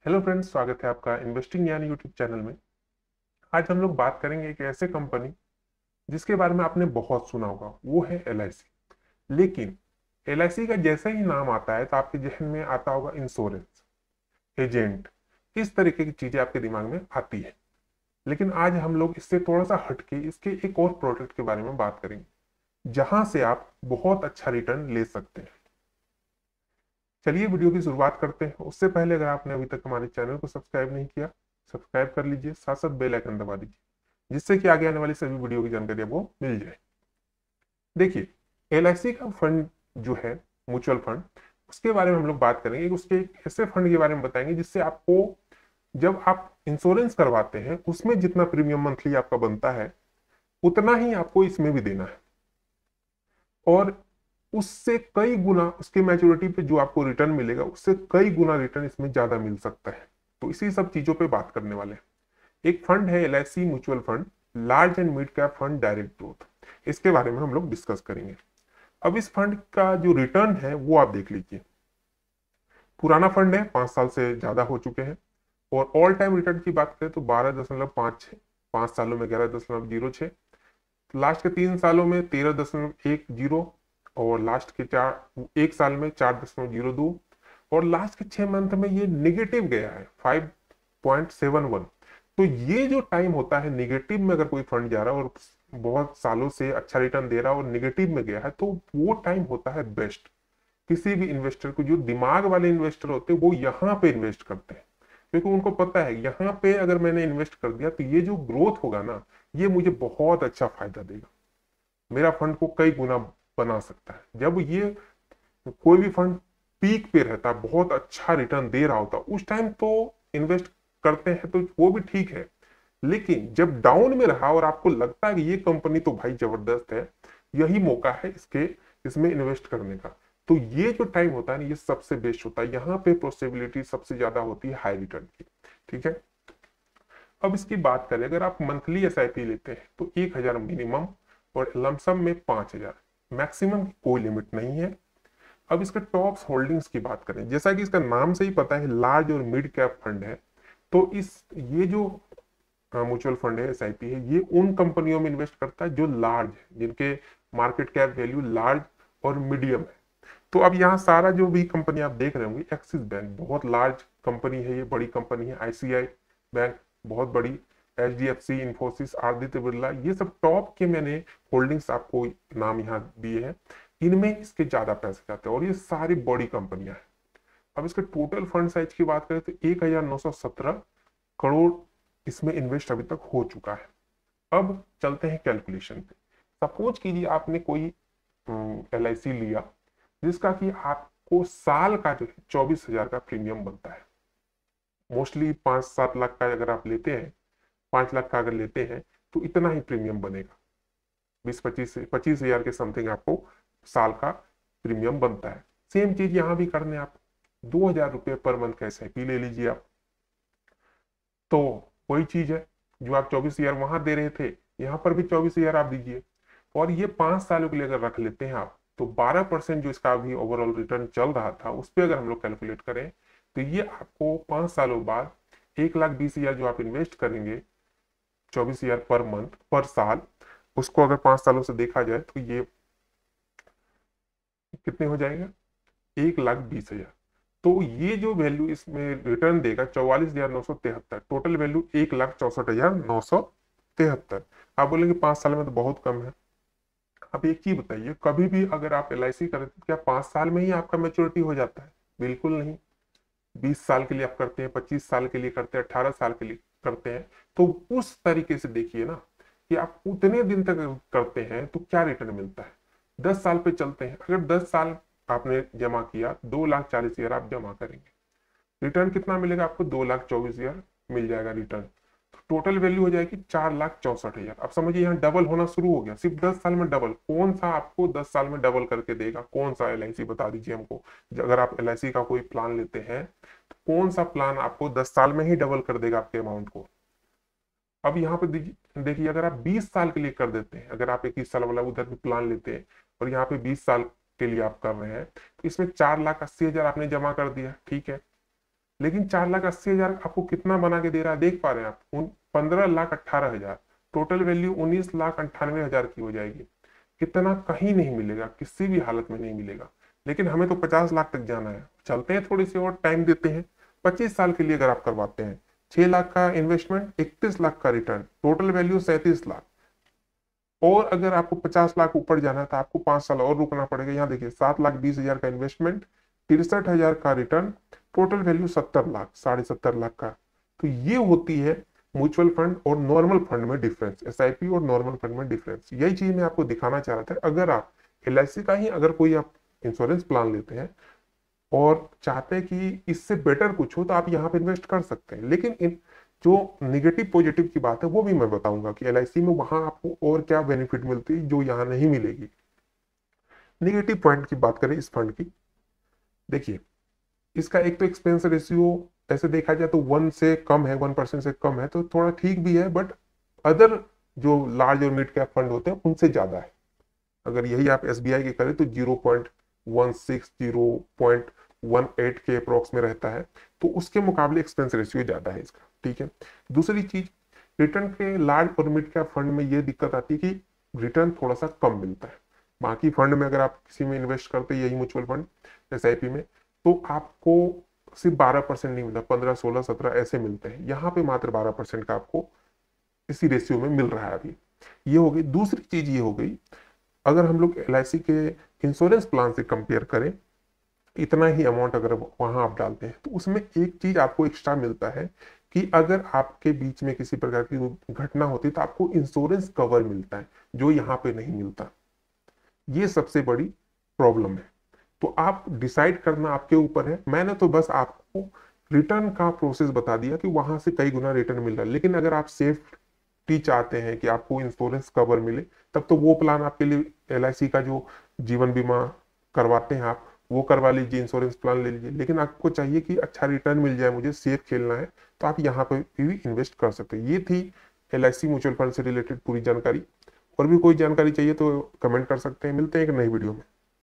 Hello friends, स्वागत है आपका इन्वेस्टिंग यानी यूट्यूब चैनल में। आज हम लोग बात करेंगे एक ऐसे कंपनी जिसके बारे में आपने बहुत सुना होगा, वो है एलआईसी। लेकिन एलआईसी का जैसे ही नाम आता है तो आपके जहन में आता होगा इंश्योरेंस, एजेंट, इस तरीके की चीजें आपके दिमाग में आती है। लेकिन आज हम लोग इससे थोड़ा सा हटके इसके एक और प्रोडक्ट के बारे में बात करेंगे जहां से आप बहुत अच्छा रिटर्न ले सकते हैं। चलिए वीडियो की शुरुआत करते हैं। उससे पहले अगर आपने अभी तक हमारे चैनल को सब्सक्राइब नहीं किया, सब्सक्राइब कर लीजिए, साथ साथ बेल आइकन दबा दीजिए, जिससे कि आगे आने वाली सभी वीडियो की जानकारी आपको मिल जाए। देखिए, एलआईसी का फंड जो है, म्यूचुअल फंड, उसके बारे में हम लोग बात करेंगे। उसके एक ऐसे फंड के बारे में बताएंगे जिससे आपको, जब आप इंश्योरेंस करवाते हैं, उसमें जितना प्रीमियम मंथली आपका बनता है उतना ही आपको इसमें भी देना है, और उससे कई गुना उसके मैच्योरिटी पे जो आपको रिटर्न मिलेगा उससे कई गुना रिटर्न इसमें ज्यादा मिल सकता है। तो इसी सब चीजों पे बात करने वाले हैं। एक फंड है LIC mutual fund, large and mid cap fund direct growth. इसके बारे में हम लोग डिस्कस करेंगे। अब इस फंड का जो रिटर्न है वो आप देख लीजिए। पुराना फंड है, 5 साल से ज्यादा हो चुके हैं। और ऑल टाइम रिटर्न की बात करें तो 12.56, 5 सालों में 11.06, लास्ट के 3 सालों में 13.10, और लास्ट के 1 साल में 4.02, और लास्ट के 6 मंथ में ये निगेटिव गया है 5.71। तो ये जो टाइम होता है निगेटिव में, अगर कोई फंड जा रहा है और बहुत सालों से अच्छा रिटर्न दे रहा है और निगेटिव में गया है, तो वो टाइम होता है बेस्ट। किसी भी इन्वेस्टर को, जो दिमाग वाले इन्वेस्टर होते हैं, वो यहाँ पे इन्वेस्ट करते हैं, क्योंकि उनको पता है यहाँ पे अगर मैंने इन्वेस्ट कर दिया तो ये जो ग्रोथ होगा ना, ये मुझे बहुत अच्छा फायदा देगा, मेरा फंड को कई गुना बना सकता है। जब ये कोई भी फंड पीक पे रहता है, बहुत अच्छा रिटर्न दे रहा होता, उस टाइम तो इन्वेस्ट करते हैं, तो वो भी ठीक है। लेकिन जब डाउन में रहा और आपको लगता है कि ये कंपनी तो भाई जबरदस्त है, यही मौका है इसके इसमें इन्वेस्ट करने का, तो ये जो टाइम होता है ना, ये सबसे बेस्ट होता है। यहाँ पे पॉसिबिलिटी सबसे ज्यादा होती है हाई रिटर्न की। ठीक है। अब इसकी बात करें, अगर आप मंथली एसआईपी लेते हैं तो 1,000 मिनिमम, और लमसम में 5,000, मैक्सिमम की कोई लिमिट नहीं है। अब इसके टॉप्स होल्डिंग्स की बात करें, जैसा कि इसका नाम से ही पता है, लार्ज और मिड कैप फंड है। तो ये जो म्यूचुअल फंड है, एसआईपी है, ये उन कंपनियों में इन्वेस्ट करता है जो लार्ज है, जिनके मार्केट कैप वैल्यू लार्ज और मीडियम है। तो अब यहाँ सारा जो भी कंपनी आप देख रहे होंगे, एक्सिस बैंक बहुत लार्ज कंपनी है, ये बड़ी कंपनी है। आईसीआई बैंक बहुत बड़ी, एचडीएफसी, इंफोसिस, आदित्य बिरला, ये सब टॉप के मैंने होल्डिंग्स आपको नाम यहाँ दिए हैं। इनमें इसके ज्यादा पैसे जाते हैं और ये सारी बड़ी कंपनियां हैं। अब इसके टोटल फंड साइज की बात करें तो 1,917 करोड़ इसमें इन्वेस्ट अभी तक हो चुका है। अब चलते हैं कैलकुलेशन पे। सपोज कीजिए आपने कोई एलआईसी लिया जिसका कि आपको साल का जो है 24,000 का प्रीमियम बनता है। मोस्टली 5-7 लाख का अगर आप लेते हैं, 5 लाख का अगर लेते हैं, तो इतना ही प्रीमियम बनेगा। 20-25 हजार के समथिंग आपको साल का प्रीमियम बनता है। सेम चीज यहाँ भी करने आप 2,000 रुपये पर मंथ का एसआईपी ले लीजिए आप। तो वही चीज है, जो आप 24,000 वहां दे रहे थे, यहाँ पर भी 24,000 आप दीजिए। और ये 5 सालों के लिए अगर रख लेते हैं आप, तो 12% जो इसका अभी ओवरऑल रिटर्न चल रहा था, उस पर अगर हम लोग कैलकुलेट करें, तो ये आपको 5 सालों बाद 1,20,000 जो आप इन्वेस्ट करेंगे, 24,000 पर मंथ पर साल, उसको अगर 5 सालों से देखा जाए तो ये कितने हो जाएगा, 1,20,000। तो ये जो वैल्यू इसमें रिटर्न देगा 44,973, टोटल वैल्यू 1,64,973। आप बोलेंगे 5 साल में तो बहुत कम है। अब एक चीज बताइए, कभी भी अगर आप एलआईसी करते हैं, क्या 5 साल में ही आपका मेच्योरिटी हो जाता है? बिल्कुल नहीं। 20 साल के लिए आप करते हैं, 25 साल के लिए करते हैं, 18 साल के लिए करते हैं। तो उस तरीके से देखिए ना, कि आप उतने दिन तक करते हैं तो क्या रिटर्न मिलता है। 10 साल पे चलते हैं, अगर 10 साल आपने जमा किया, 2,40,000 आप जमा करेंगे, रिटर्न कितना मिलेगा आपको? 2,24,000 मिल जाएगा रिटर्न। तो टोटल वैल्यू हो जाएगी 4,64,000। अब समझिए यहाँ डबल होना शुरू हो गया, सिर्फ 10 साल में डबल। कौन सा आपको 10 साल में डबल करके देगा? कौन सा एलआईसी बता दीजिए हमको। अगर आप एलआईसी का कोई प्लान लेते हैं तो कौन सा प्लान आपको 10 साल में ही डबल कर देगा आपके अमाउंट को? अब यहाँ पे देखिए, अगर आप 20 साल के लिए कर देते हैं, अगर आप 21 साल वाला उधर भी प्लान लेते हैं और यहाँ पे 20 साल के लिए आप कर रहे हैं, तो इसमें 4,80,000 आपने जमा कर दिया, ठीक है। लेकिन 4,80,000 आपको कितना बना के दे रहा है देख पा रहे हैं आप, 15,18,000, टोटल वैल्यू 19,98,000 की हो जाएगी। कितना कहीं नहीं मिलेगा, किसी भी हालत में नहीं मिलेगा। लेकिन हमें तो 50 लाख तक जाना है, चलते हैं थोड़ी सी और टाइम देते हैं। 25 साल के लिए अगर आप करवाते हैं, 6 लाख का इन्वेस्टमेंट, 31 लाख का रिटर्न, टोटल वैल्यू 37 लाख। और अगर आपको 50 लाख ऊपर जाना है तो आपको 5 साल और रुकना पड़ेगा। यहाँ देखिए 7,20,000 का इन्वेस्टमेंट, 63,000 का return, total value 70 lakh, 70.5 lakh का। तो ये होती है म्यूचुअल फंड और नॉर्मल फंड में डिफरेंस, एसआईपी और नॉर्मल फंड में डिफरेंस। यही चीज मैं आपको दिखाना चाह रहा था। अगर आप एलआईसी का ही अगर कोई आप इंश्योरेंस प्लान लेते हैं और चाहते हैं कि इससे बेटर कुछ हो, तो आप यहाँ पे इन्वेस्ट कर सकते हैं। लेकिन इन जो निगेटिव पॉजिटिव की बात है वो भी मैं बताऊंगा कि एलआईसी में वहां आपको और क्या बेनिफिट मिलती है जो यहाँ नहीं मिलेगी। निगेटिव पॉइंट की बात करें इस फंड की, देखिए इसका एक तो एक्सपेंस रेशियो ऐसे देखा जाए तो 1 से कम है, 1% से कम है, तो थोड़ा ठीक भी है। बट अदर जो लार्ज और मिड कैप फंड होते हैं उनसे ज्यादा है। अगर यही आप एसबीआई के करें तो 0.16, 0.18 के अप्रोक्स में रहता है, तो उसके मुकाबले एक्सपेंस रेशियो ज्यादा है इसका। ठीक है। दूसरी चीज, रिटर्न के लार्ज और मिड कैप फंड में ये दिक्कत आती है कि रिटर्न थोड़ा सा कम मिलता है। बाकी फंड में अगर आप किसी में इन्वेस्ट करते हैं, यही म्यूचुअल फंड एसआईपी में, तो आपको सिर्फ 12% नहीं मिलता, 15, 16, 17 ऐसे मिलते हैं। यहाँ पे मात्र 12% का आपको इसी रेशियो में मिल रहा है अभी। ये हो गई। दूसरी चीज ये हो गई, अगर हम लोग एलआईसी के इंश्योरेंस प्लान से कंपेयर करें, इतना ही अमाउंट अगर वहां आप डालते हैं तो उसमें एक चीज आपको एक्स्ट्रा मिलता है कि अगर आपके बीच में किसी प्रकार की घटना होती है तो आपको इंश्योरेंस कवर मिलता है, जो यहाँ पे नहीं मिलता। ये सबसे बड़ी प्रॉब्लम है। तो आप डिसाइड करना आपके ऊपर है। मैंने तो बस आपको रिटर्न का प्रोसेस बता दिया कि वहां से कई गुना रिटर्न मिल रहा है। लेकिन अगर आप सेफ्टी चाहते हैं कि आपको इंश्योरेंस कवर मिले, तब तो वो प्लान आपके लिए एलआईसी का जो जीवन बीमा करवाते हैं आप, वो करवा लीजिए, इंश्योरेंस प्लान ले लीजिए। लेकिन आपको चाहिए कि अच्छा रिटर्न मिल जाए, मुझे सेफ खेलना है, तो आप यहाँ पर भी इन्वेस्ट कर सकते हैं। ये थी एलआईसी म्यूचुअल फंड से रिलेटेड पूरी जानकारी। और भी कोई जानकारी चाहिए तो कमेंट कर सकते हैं। मिलते हैं एक नई वीडियो में।